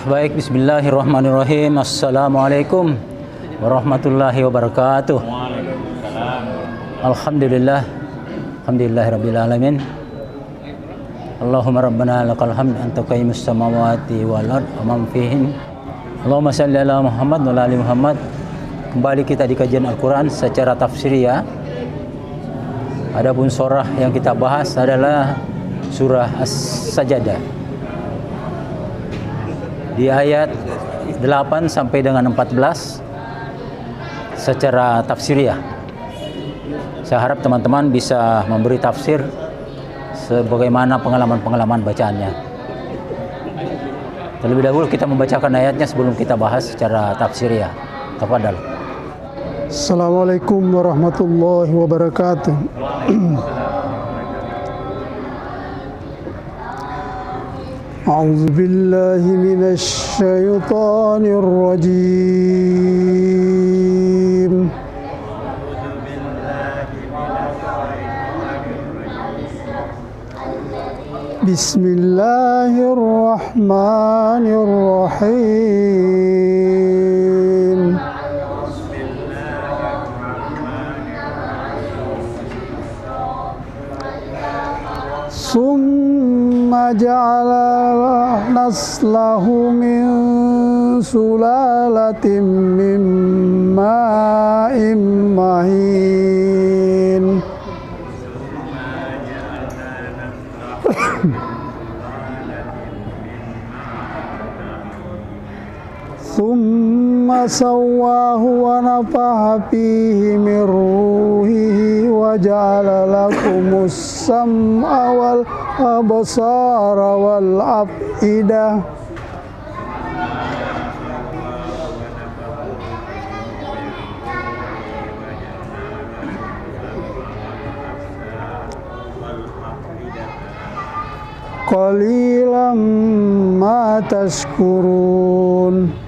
Baik, bismillahirrahmanirrahim. Assalamualaikum warahmatullahi wabarakatuh. Alhamdulillah. Alhamdulillahirabbil alamin. Allahumma rabbana lakal hamd anta qayyimus samawati wal ard wa man fihin. Allahumma shalli ala Muhammad wa ala ali Muhammad. Kembali kita di kajian Al-Qur'an secara tafsiriyah. Adapun surah yang kita bahas adalah surah As-Sajdah. Di ayat 8 sampai dengan 14 secara tafsiriyah. Saya harap teman-teman bisa memberi tafsir sebagaimana pengalaman-pengalaman bacaannya. Terlebih dahulu kita membacakan ayatnya sebelum kita bahas secara tafsiriyah. Tafadhal. Assalamualaikum warahmatullahi wabarakatuh. A'udzu billahi minasy syaithanir rajim. Bismillahirrahmanirrahim. Summa ja'ala naslahu min sulalatin min ma'in mahin. Thumma sawwahu wa nafaha fihi min ruhihi wa ja'ala lakumus sam'a wal absara wal af'idah. Qalilan ma tashkurun.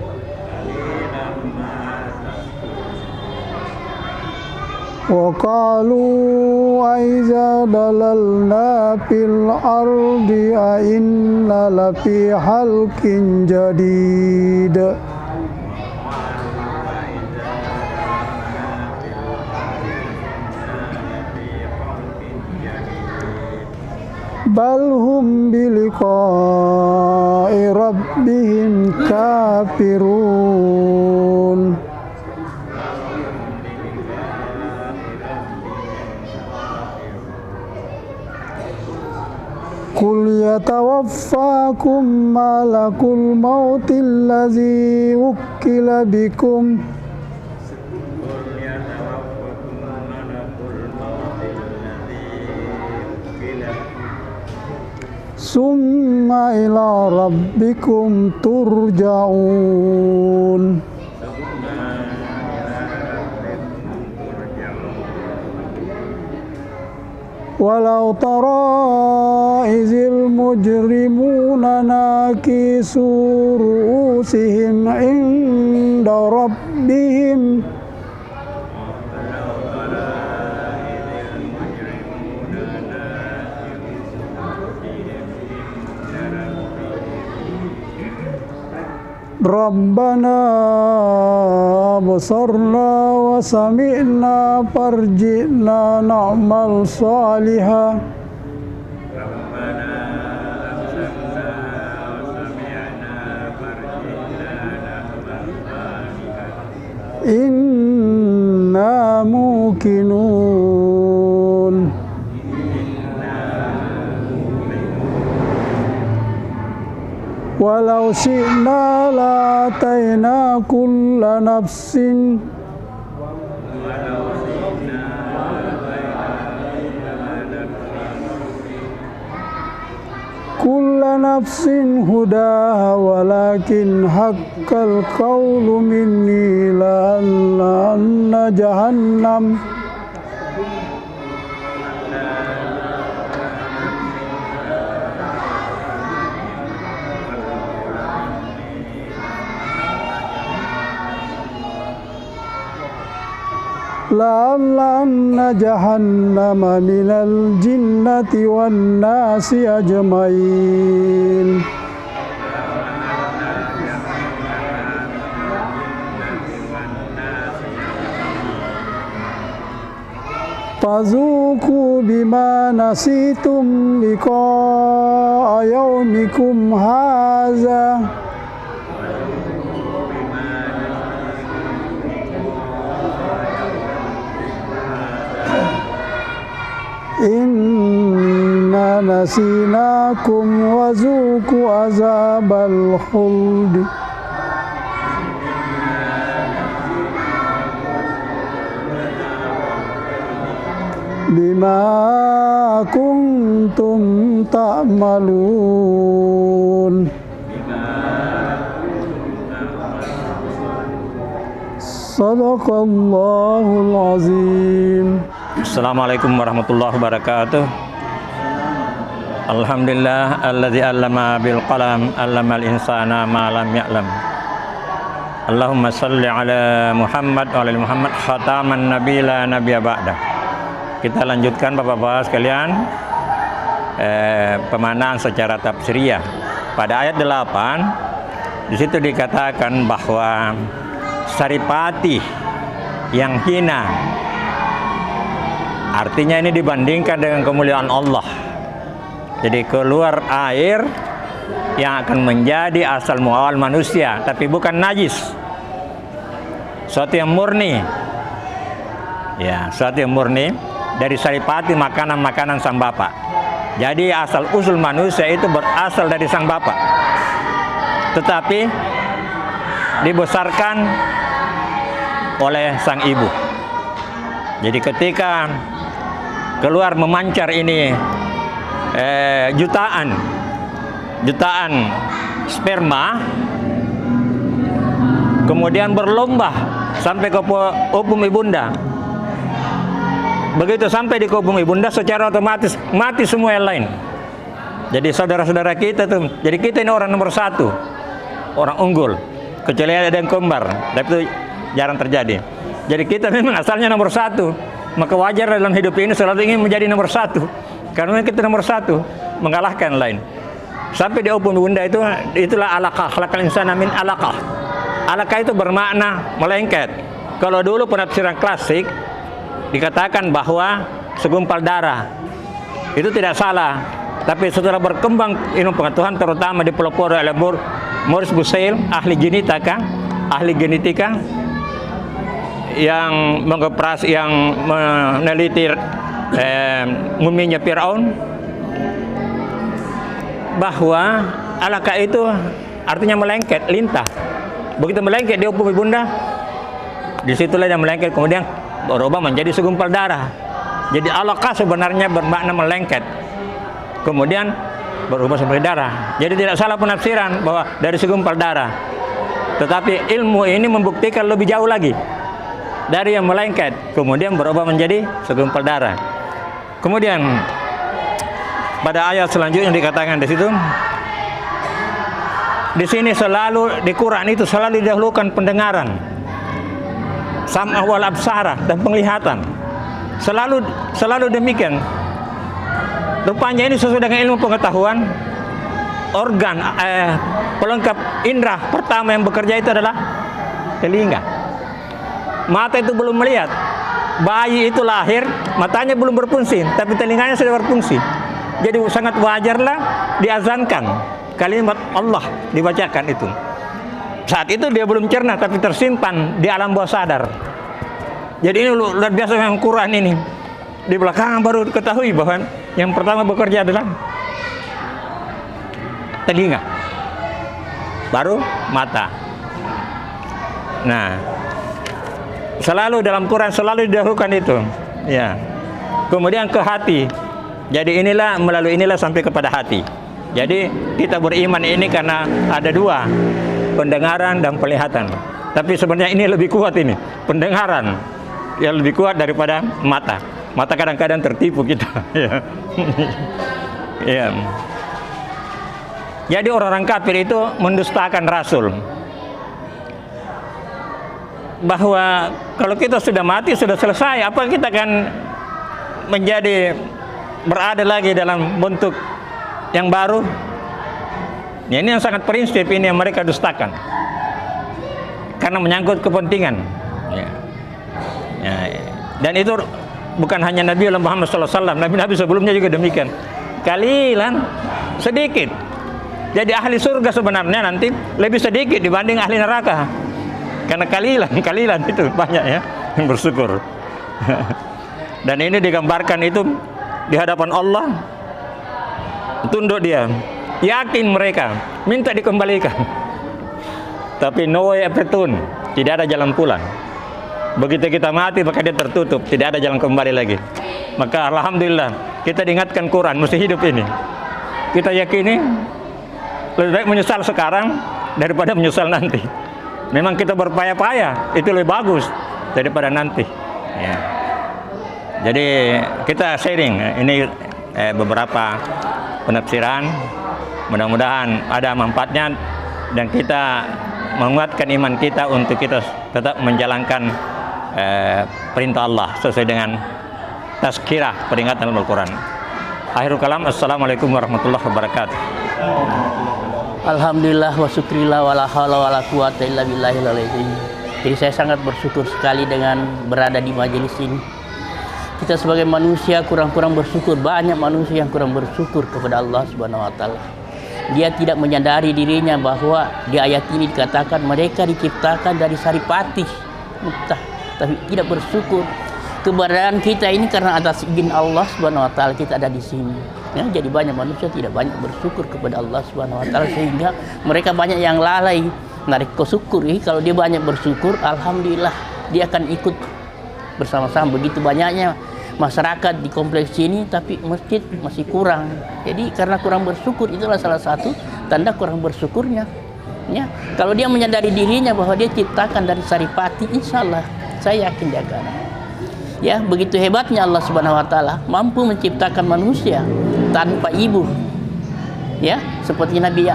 Wa qalu aiza dalalna fil ardi a inna lafi halqin jadid. Bal hum biliqa'i rabbihim kafirun. Qul yatawaffakum malakul mautil ladzi wukkila bikum summa ila rabbikum turja'un. Walau tara izil mujrimuna nakisu ru'usihim inda rabbihim Rabbana absarna wa sami'na farji'na na'mal salihah. Inna muqinun. Walau syi'na la'atayna kulla nafsin hudaha walakin haqqal qawlu minni la'anna jahannam la'amla'anna jahannama minal jinnati wan nasi ajmain. فذوقوا بما نسيتم لقاء يومكم هذا إنا نسيناكم وذوقوا عذاب الخلد بما كنتم تعملون صدق الله العظيم. Assalamualaikum warahmatullahi wabarakatuh. Alhamdulillah alladzi 'allama bil qalam 'allamal insana ma lam ya'lam. Allahumma shalli ala Muhammad wa ala Muhammad khataman nabiyila nabiyya ba'da. Kita lanjutkan Bapak-bapak sekalian pemanaan secara tafsiriyah. Pada ayat 8 di situ dikatakan bahwa saripati yang hina, artinya ini dibandingkan dengan kemuliaan Allah. Jadi keluar air yang akan menjadi asal muawal manusia, tapi bukan najis. Suatu yang murni. Ya, suatu yang murni dari saripati makanan-makanan sang bapak. Jadi asal usul manusia itu berasal dari sang bapak. Tetapi dibesarkan oleh sang ibu. Jadi ketika keluar memancar ini jutaan sperma, kemudian berlomba sampai ke obum ibunda. Begitu sampai di obum ibunda, secara otomatis mati semua yang lain. Jadi saudara-saudara kita tuh, jadi kita ini orang nomor 1, orang unggul, kecuali ada yang kembar, tapi itu jarang terjadi. Jadi kita memang asalnya nomor 1, maka wajar dalam hidup ini selalu ingin menjadi nomor 1, karena kita nomor 1 mengalahkan yang lain. Sampai di obum ibunda itu, itulah alaqah, khalaqal insana min alaqah. Alaqah itu bermakna melengket. Kalau dulu penafsiran klasik dikatakan bahwa segumpal darah, itu tidak salah. Tapi setelah berkembang ilmu pengetahuan, terutama dipelopori oleh Maurice Bucaille, ahli genetika yang mengoperasi, yang meneliti muminya Firaun, bahwa alaqah itu artinya melengket, lintah. Begitu melengket di obum ibunda, disitulah dia melengket, kemudian berubah menjadi segumpal darah. Jadi alaqah sebenarnya bermakna melengket, kemudian berubah sebagai darah. Jadi tidak salah penafsiran bahwa dari segumpal darah. Tetapi ilmu ini membuktikan lebih jauh lagi, dari yang melengket kemudian berubah menjadi segumpal darah. Kemudian pada ayat selanjutnya dikatakan di situ, di sini selalu di Quran itu selalu didahulukan pendengaran, sam'a wal absara, dan penglihatan. Selalu demikian. Rupanya ini sesuai dengan ilmu pengetahuan, organ pelengkap indera pertama yang bekerja itu adalah telinga. Mata itu belum melihat. Bayi itu lahir, matanya belum berfungsi, tapi telinganya sudah berfungsi. Jadi sangat wajarlah diazankan, kalimat Allah dibacakan itu. Saat itu dia belum cerna, tapi tersimpan di alam bawah sadar. Jadi ini luar biasa yang Quran ini. Di belakangan baru diketahui bahwa yang pertama bekerja adalah telinga, baru mata. Nah, selalu dalam Quran selalu didahulukan itu. Ya. Kemudian ke hati. Jadi inilah, melalui inilah sampai kepada hati. Jadi kita beriman ini karena ada 2, pendengaran dan penglihatan. Tapi sebenarnya ini lebih kuat, ini pendengaran yang lebih kuat daripada mata. Mata kadang-kadang tertipu kita. Ya. Jadi orang-orang kafir itu mendustakan Rasul, bahwa kalau kita sudah mati sudah selesai, apa kita akan menjadi berada lagi dalam bentuk yang baru? Ya, ini yang sangat prinsip ini yang mereka dustakan, karena menyangkut kepentingan. Ya. Ya. Dan itu bukan hanya Nabi Muhammad SAW, Nabi-Nabi sebelumnya juga demikian. Kalilan, sedikit. Jadi ahli surga sebenarnya nanti lebih sedikit dibanding ahli neraka. Karena kalilan itu banyak ya yang bersyukur. Dan ini digambarkan itu di hadapan Allah, tunduk dia, yakin mereka, minta dikembalikan. Tapi no way return, tidak ada jalan pulang. Begitu kita mati maka dia tertutup, tidak ada jalan kembali lagi. Maka alhamdulillah kita diingatkan Quran mesti hidup ini. Kita yakini lebih baik menyesal sekarang daripada menyesal nanti. Memang kita berpayah-payah itu lebih bagus daripada nanti. Ya. Jadi kita sharing ini beberapa penafsiran, mudah-mudahan ada manfaatnya dan kita menguatkan iman kita untuk kita tetap menjalankan perintah Allah sesuai dengan tazkirah peringatan Al-Quran. Akhirul kalam, assalamualaikum warahmatullahi wabarakatuh. Alhamdulillah wa syukrillah wa la haula wa la quwata illa billahil azim. Jadi saya sangat bersyukur sekali dengan berada di majelis ini. Kita sebagai manusia kurang-kurang bersyukur, banyak manusia yang kurang bersyukur kepada Allah Subhanahu wa taala. Dia tidak menyadari dirinya bahwa di ayat ini dikatakan mereka diciptakan dari saripati mentah, tapi tidak bersyukur. Keberadaan kita ini karena atas izin Allah Subhanahu wa taala kita ada di sini. Ya, jadi banyak manusia tidak banyak bersyukur kepada Allah Subhanahu wa taala sehingga mereka banyak yang lalai menarik syukur. Kalau dia banyak bersyukur, alhamdulillah dia akan ikut bersama-sama. Begitu banyaknya masyarakat di kompleks ini tapi masjid masih kurang. Jadi karena kurang bersyukur itulah salah satu tanda kurang bersyukurnya. Ya, kalau dia menyadari dirinya bahwa dia ciptakan dari saripati, insya Allah saya yakin dia akan. Ya, begitu hebatnya Allah Subhanahu wa taala mampu menciptakan manusia tanpa ibu. Ya, seperti Nabi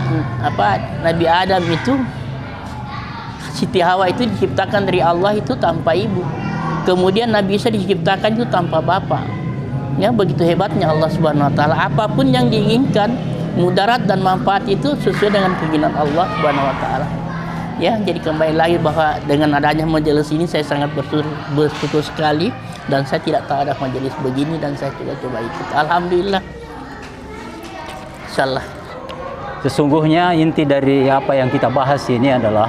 Adam itu, Siti Hawa itu diciptakan dari Allah itu tanpa ibu. Kemudian Nabi Isa diciptakan itu tanpa bapak. Ya, begitu hebatnya Allah Subhanahu wa taala. Apapun yang diinginkan, mudarat dan manfaat itu sesuai dengan keinginan Allah Subhanahu wa taala. Ya, jadi kembali lagi bahwa dengan adanya majelis ini saya sangat bersyukur sekali dan saya tidak tahu ada majelis begini dan saya juga coba ikut. Alhamdulillah. Insyaallah. Sesungguhnya inti dari apa yang kita bahas ini adalah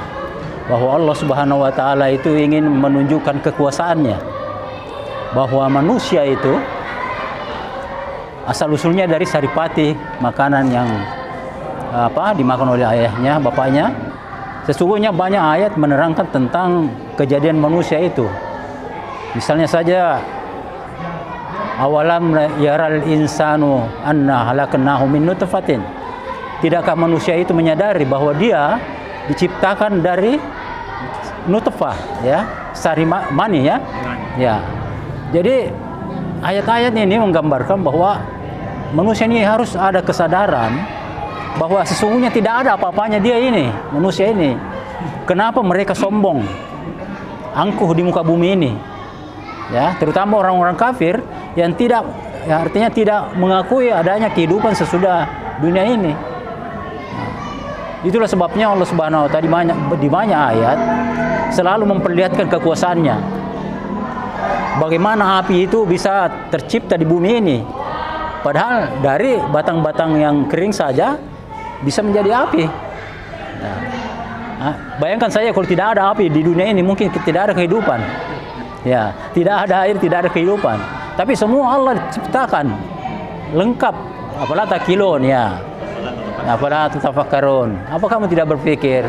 bahwa Allah Subhanahu wa taala itu ingin menunjukkan kekuasaannya. Bahwa manusia itu asal usulnya dari saripati, makanan yang dimakan oleh ayahnya, bapaknya. Sesungguhnya banyak ayat menerangkan tentang kejadian manusia itu. Misalnya saja awalam yaral insanu anna halaknahu min nutfatin. Tidakkah manusia itu menyadari bahwa dia diciptakan dari nutfah, ya, sari mani, ya. Ya. Jadi ayat-ayat ini menggambarkan bahwa manusia ini harus ada kesadaran bahwa sesungguhnya tidak ada apa-apanya dia ini, manusia ini. Kenapa mereka sombong, angkuh di muka bumi ini? Ya, terutama orang-orang kafir yang tidak, ya, artinya tidak mengakui adanya kehidupan sesudah dunia ini. Itulah sebabnya Allah Subhanahu wa taala di banyak ayat selalu memperlihatkan kekuasaannya. Bagaimana api itu bisa tercipta di bumi ini? Padahal dari batang-batang yang kering saja bisa menjadi api. Nah, bayangkan saja kalau tidak ada api di dunia ini mungkin tidak ada kehidupan. Ya, tidak ada air, tidak ada kehidupan. Tapi semua Allah ciptakan lengkap. Apalah takilun, ya. Apalah tatafakkarun. Apa kamu tidak berpikir?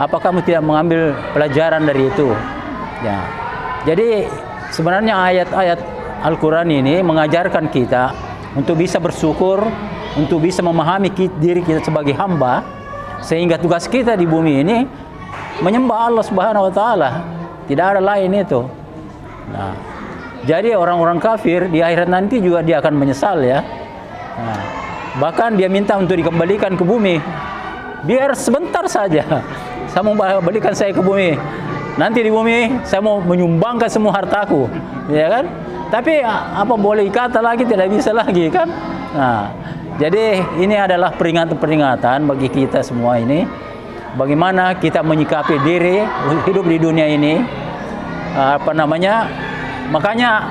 Apa kamu tidak mengambil pelajaran dari itu? Ya. Jadi sebenarnya ayat-ayat Al-Quran ini mengajarkan kita untuk bisa bersyukur, untuk bisa memahami diri kita sebagai hamba, sehingga tugas kita di bumi ini menyembah Allah Subhanahu wa taala. Tidak ada lain itu. Nah, jadi orang-orang kafir di akhirat nanti juga dia akan menyesal, ya. Nah, bahkan dia minta untuk dikembalikan ke bumi. Biar sebentar saja. Saya mau balikan saya ke bumi. Nanti di bumi saya mau menyumbangkan semua hartaku, ya kan? Tapi apa boleh kata lagi, tidak bisa lagi, kan? Nah, jadi ini adalah peringatan-peringatan bagi kita semua ini. Bagaimana kita menyikapi diri hidup di dunia ini, makanya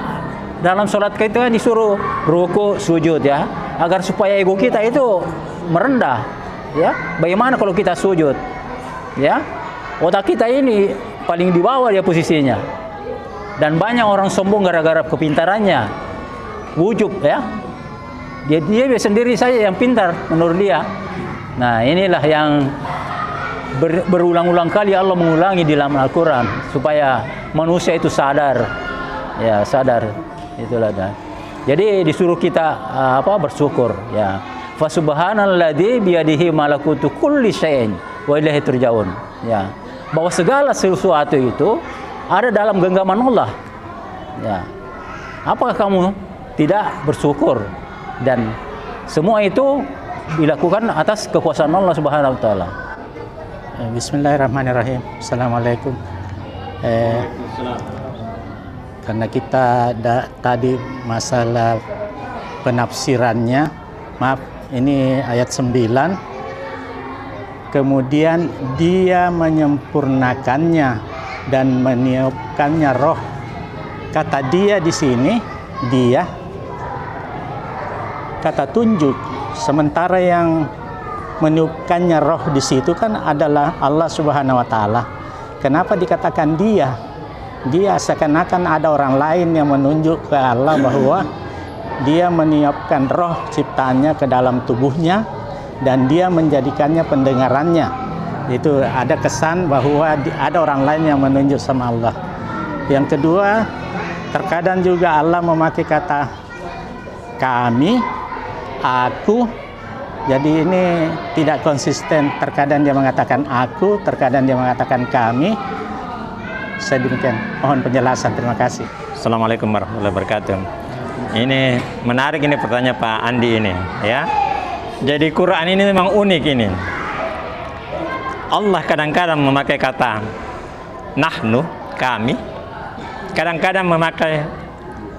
dalam sholat kita disuruh ruku, sujud ya, agar supaya ego kita itu merendah ya. Bagaimana kalau kita sujud ya, otak kita ini paling di bawah dia posisinya, dan banyak orang sombong gara-gara kepintarannya, wujub ya, dia sendiri saja yang pintar menurut dia. Nah, inilah yang berulang-ulang kali Allah mengulangi di dalam Al-Quran supaya manusia itu sadar ya, sadar itulah. Jadi disuruh kita bersyukur ya. Fa subhanalladzi biyadihi malakutu kulli syai'in wa ilaihi turja'un ya, bahwa segala sesuatu itu ada dalam genggaman Allah ya. Apakah kamu tidak bersyukur? Dan semua itu dilakukan atas kekuasaan Allah Subhanahu wa taala. Bismillahirrahmanirrahim. Assalamualaikum. Karena kita tadi masalah penafsirannya, maaf, ini ayat 9. Kemudian dia menyempurnakannya dan meniupkannya roh. Kata dia di sini, dia kata tunjuk. Sementara yang meniupkannya roh di situ kan adalah Allah Subhanahu wa taala. Kenapa dikatakan dia? Dia seakan-akan ada orang lain yang menunjuk ke Allah bahwa dia meniupkan roh ciptaannya ke dalam tubuhnya dan dia menjadikannya pendengarannya. Itu ada kesan bahwa ada orang lain yang menunjuk sama Allah. Yang kedua, terkadang juga Allah memakai kata kami, aku. Jadi ini tidak konsisten. Terkadang dia mengatakan aku, terkadang dia mengatakan kami. Saya demikian. Mohon penjelasan. Terima kasih. Assalamualaikum warahmatullahi wabarakatuh. Ini menarik ini pertanyaan Pak Andi ini ya. Jadi Quran ini memang unik ini. Allah kadang-kadang memakai kata nahnu, kami. Kadang-kadang memakai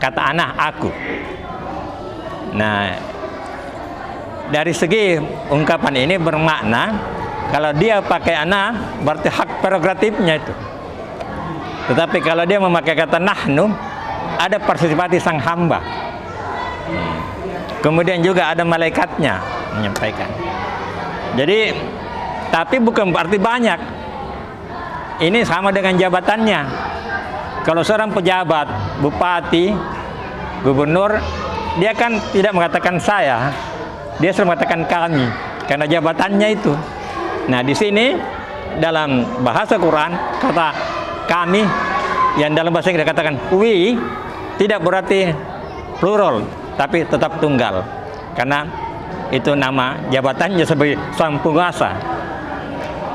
kata ana, aku. Nah, dari segi ungkapan ini bermakna kalau dia pakai ana berarti hak prerogatifnya itu. Tetapi kalau dia memakai kata nahnu, ada partisipasi sang hamba. Kemudian juga ada malaikatnya menyampaikan. Jadi, tapi bukan berarti banyak. Ini sama dengan jabatannya. Kalau seorang pejabat, bupati, gubernur, dia kan tidak mengatakan saya. Dia selalu mengatakan kami karena jabatannya itu. Nah, di sini dalam bahasa Quran kata kami yang dalam bahasa Inggris dikatakan we tidak berarti plural tapi tetap tunggal karena itu nama jabatannya sebagai sang penguasa.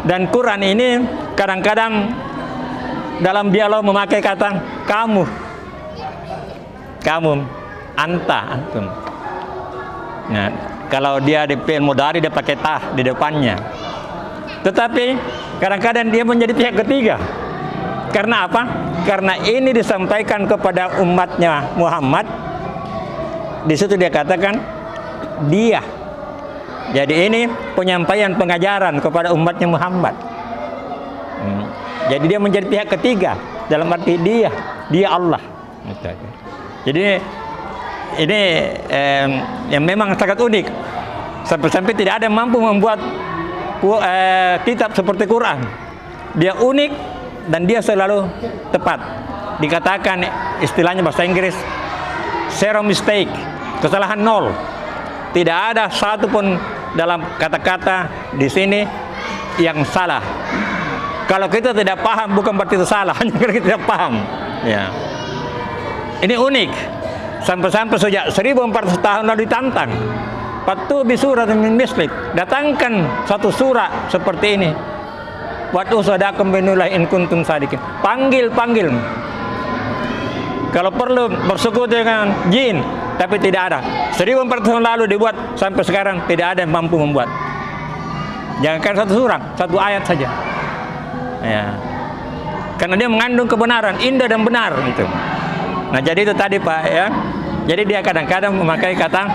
Dan Quran ini kadang-kadang dalam dialog memakai kata kamu, anta, antum. Nah, kalau dia di fi'il mudhari dia pakai tah di depannya. Tetapi kadang-kadang dia menjadi pihak ketiga. Karena apa? Karena ini disampaikan kepada umatnya Muhammad. Di situ dia katakan dia. Jadi ini penyampaian pengajaran kepada umatnya Muhammad. Jadi dia menjadi pihak ketiga dalam arti dia Allah. Jadi ini yang memang sangat unik. Sampai-sampai tidak ada yang mampu membuat kitab seperti Quran. Dia unik dan dia selalu tepat. Dikatakan istilahnya bahasa Inggris zero mistake, kesalahan nol. Tidak ada satu pun dalam kata-kata di sini yang salah. Kalau kita tidak paham bukan berarti itu salah, hanya karena kita tidak paham. Ya. Ini unik. Sampai-sampai sejak 1400 tahun lalu ditantang. Fatu bi suratin min mislik. Datangkan satu surah seperti ini. Watu sadakum binulah in kuntum sadiqin. Panggil. Kalau perlu bersekutu dengan jin, tapi tidak ada. 1400 tahun lalu dibuat sampai sekarang tidak ada yang mampu membuat. Jangankan satu surah, satu ayat saja. Ya. Karena dia mengandung kebenaran, indah dan benar itu. Nah, jadi itu tadi Pak ya. Jadi dia kadang-kadang memakai kata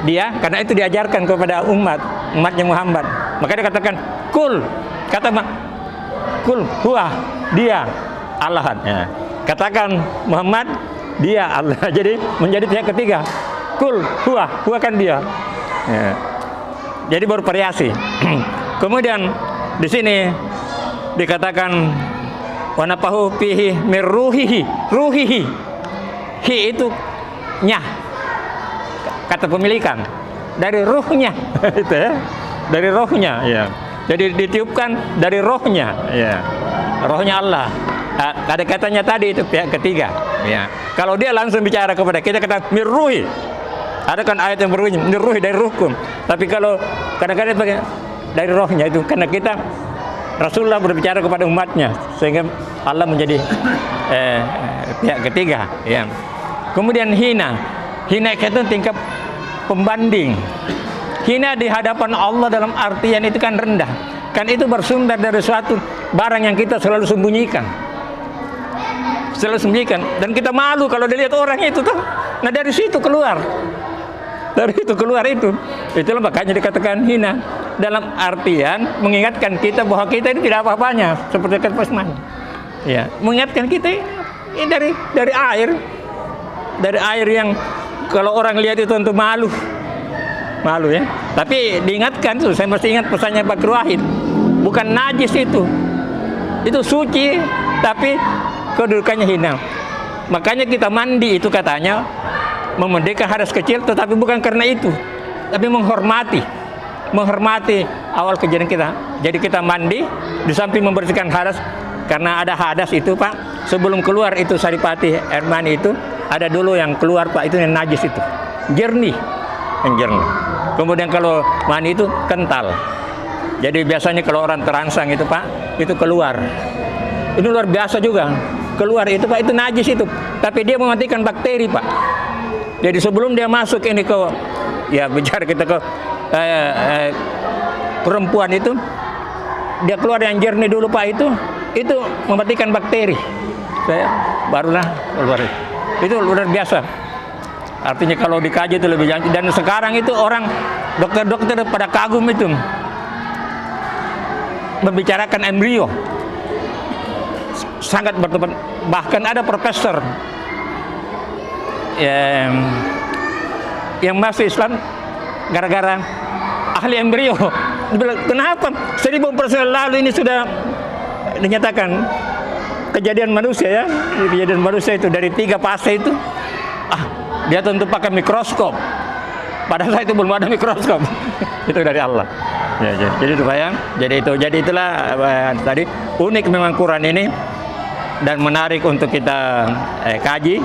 dia karena itu diajarkan kepada umatnya Muhammad. Maka dia katakan kul, kata kul huwa dia Allah. Ya. Katakan Muhammad dia Allah. Jadi menjadi pihak ketiga. Kul huwa kan dia. Ya. Jadi baru variasi. Kemudian di sini dikatakan wa nafahu fihi mir ruhihi. Hi itu nyah. Kata pemilikan dari ruhnya itu ya. Dari rohnya ya. Jadi ditiupkan dari rohnya ya. Rohnya Allah. Kata-katanya tadi itu pihak ketiga ya. Kalau dia langsung bicara kepada kita kata mirruhi. Ada kan ayat yang berbunyi mirruhi dari ruhkum. Tapi kalau kadang-kadang pakai dari rohnya itu karena kita Rasulullah berbicara kepada umatnya sehingga Allah menjadi pihak ketiga ya. Kemudian hina itu tingkat pembanding. Hina di hadapan Allah dalam artian itu kan rendah. Kan itu bersumber dari suatu barang yang kita selalu sembunyikan. Selalu sembunyikan dan kita malu kalau dilihat orang itu tuh. Nah dari situ keluar. Dari itu keluar itu. Itulah makanya dikatakan hina dalam artian mengingatkan kita bahwa kita ini tidak apa-apanya seperti kata Pasman. Ya, mengingatkan kita ini dari air. Dari air yang kalau orang lihat itu tentu malu ya. Tapi diingatkan tuh, saya mesti ingat pesannya Pak Wahid. Bukan najis itu suci, tapi kedudukannya hina. Makanya kita mandi itu katanya memerdeka hadas kecil, tetapi bukan karena itu, tapi menghormati awal kejadian kita. Jadi kita mandi di samping membersihkan hadas, karena ada hadas itu Pak. Sebelum keluar itu saripati air mani itu ada dulu yang keluar Pak, itu yang najis itu, jernih. Kemudian kalau mani itu kental. Jadi biasanya kalau orang terangsang itu Pak, itu keluar. Ini luar biasa juga. Keluar itu Pak, itu najis itu. Tapi dia mematikan bakteri Pak. Jadi sebelum dia masuk ini ke, ya bicara kita ke perempuan itu, dia keluar yang jernih dulu Pak, itu mematikan bakteri. Saya barulah keluar. Itu luar biasa. Artinya kalau dikaji itu lebih jangkau. Dan sekarang itu orang dokter-dokter pada kagum itu membicarakan embrio. Sangat bertepat. Bahkan ada profesor yang masuk Islam gara-gara ahli embrio. Dia bilang, kenapa 1000 tahun lalu ini sudah dinyatakan kejadian manusia ya. Kejadian manusia itu dari 3 fase itu. Dia tentu pakai mikroskop. Pada saat itu belum ada mikroskop. Itu dari Allah. Ya, jadi itu bayang. Jadi itulah tadi unik memang Quran ini dan menarik untuk kita kaji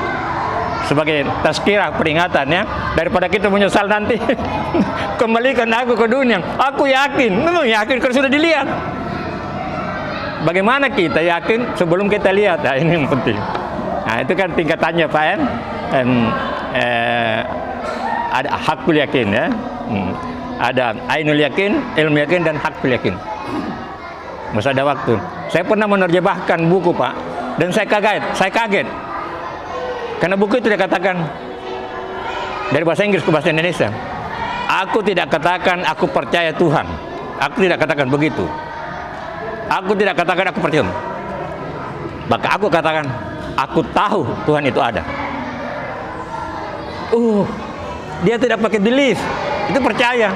sebagai tazkirah peringatannya daripada kita menyesal nanti. Kembalikan aku ke dunia. Aku yakin, memang yakin kalau sudah dilihat. Bagaimana kita yakin sebelum kita lihat? Nah, ini yang penting. Nah, itu kan tingkatannya Pak ya. Ada hakul yakin ya. Ada ainul yakin, ilmu yakin dan hakul yakin. Masa ada waktu. Saya pernah menerjemahkan buku Pak, dan saya kaget. Karena buku itu dikatakan dari bahasa Inggris ke bahasa Indonesia. Aku tidak katakan aku percaya Tuhan. Aku tidak katakan begitu. Aku tidak katakan aku percaya. Maka aku katakan aku tahu Tuhan itu ada. Dia tidak pakai belief, itu percaya.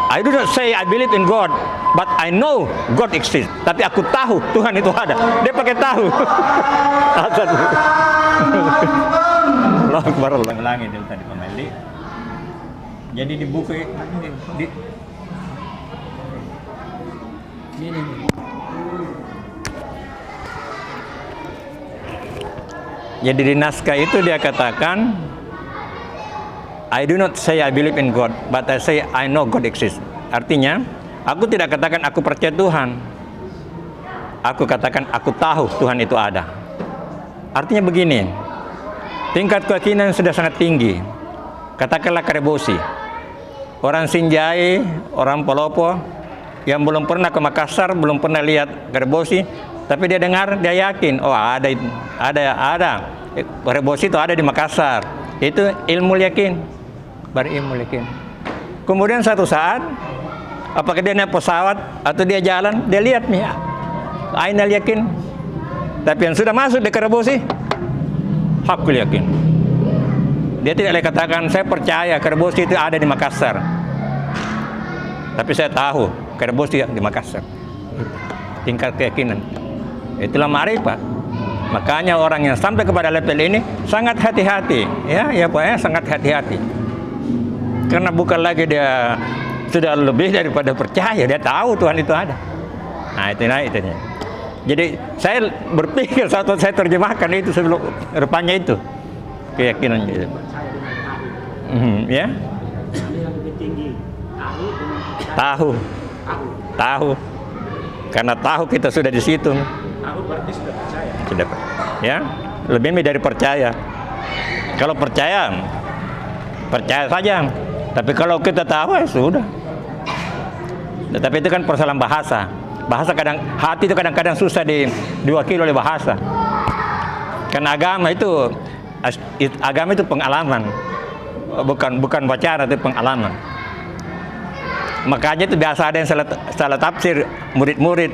I do not say I believe in God, but I know God exists. Tapi aku tahu Tuhan itu ada. Dia pakai tahu. Allah Akbar, Allah ulangi dia tadi pemeli. Jadi di buku ini. Jadi di naskah itu dia katakan, I do not say I believe in God, but I say I know God exists. Artinya, aku tidak katakan aku percaya Tuhan. Aku katakan aku tahu Tuhan itu ada. Artinya begini, tingkat keyakinan sudah sangat tinggi. Katakanlah Karebosi, orang Sinjai, orang Polopo, yang belum pernah ke Makassar, belum pernah lihat Karebosi, tapi dia dengar, dia yakin, oh ada. Karebosi itu ada di Makassar. Itu ilmu yakin. Berilmu yakin. Kemudian satu saat, apakah dia naik pesawat atau dia jalan, dia lihat nih, ainal yakin. Tapi yang sudah masuk di Karebosi, hakul yakin. Dia tidak boleh katakan saya percaya Karebosi itu ada di Makassar, tapi saya tahu Karebosi di Makassar. Tingkat keyakinan, itulah ma'rifat. Makanya orang yang sampai kepada level ini sangat hati-hati, ya pokoknya sangat hati-hati. Karena bukan lagi dia sudah lebih daripada percaya, dia tahu Tuhan itu ada. Nah itu. Jadi saya berpikir saat saya terjemahkan itu sebelum rupanya itu keyakinan gitu. Ya. Tahu. Karena tahu kita sudah di situ. Tahu berarti sudah percaya. Sudah, ya. Lebih dari percaya. Kalau percaya saja. Tapi kalau kita tahu ya sudah. Tapi itu kan persoalan bahasa. Hati itu kadang-kadang susah diwakili oleh bahasa. Karena agama itu pengalaman. Bukan wacana, itu pengalaman. Makanya itu biasa ada yang salah tafsir, murid-murid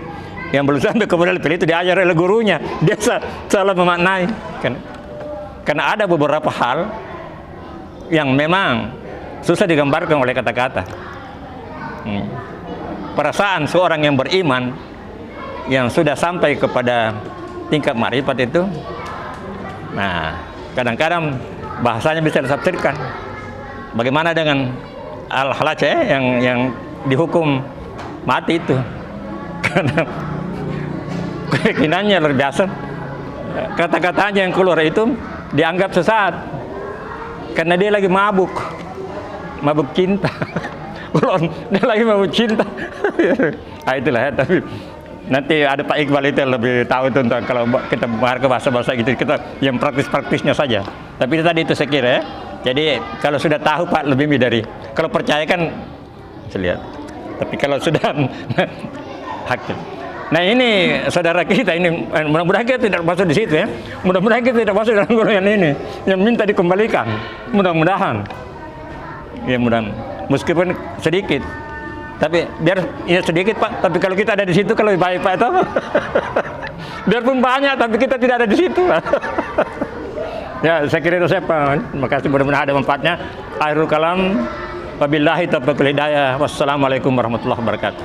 yang belum sampai kepada level itu diajar oleh gurunya, dia salah memaknai. Karena ada beberapa hal yang memang susah digambarkan oleh kata-kata. Perasaan seorang yang beriman yang sudah sampai kepada tingkat ma'rifat itu, nah kadang-kadang bahasanya bisa ditafsirkan. Bagaimana dengan Al-Halaj yang dihukum mati itu? Karena keyakinannya luar biasa. Kata-katanya yang keluar itu dianggap sesat karena dia lagi mabuk cinta. Dia lagi mabuk cinta. Nah, itulah ya. Tapi nanti ada Pak Iqbal itu yang lebih tahu tentang kalau kita mengarah ke bahasa-bahasa gitu, kita yang praktis-praktisnya saja. Tapi tadi itu saya kira ya. Jadi kalau sudah tahu Pak lebih dari, kalau percaya kan saya lihat. Tapi kalau sudah hakil. Nah ini saudara kita ini, mudah-mudahan kita tidak masuk di situ ya. Mudah-mudahan kita tidak masuk dalam golongan ini yang minta dikembalikan. Mudah-mudahan. Ya mudah. Meskipun sedikit. Tapi biar ya sedikit Pak. Tapi kalau kita ada di situ kalau lebih baik Pak itu. Biarpun banyak tapi kita tidak ada di situ. Ya, saya kira itu saya Pak. Terima kasih, mudah-mudahan ada manfaatnya. Akhirul kalam, wabillahi taufiq wal hidayah. Wassalamualaikum warahmatullahi wabarakatuh.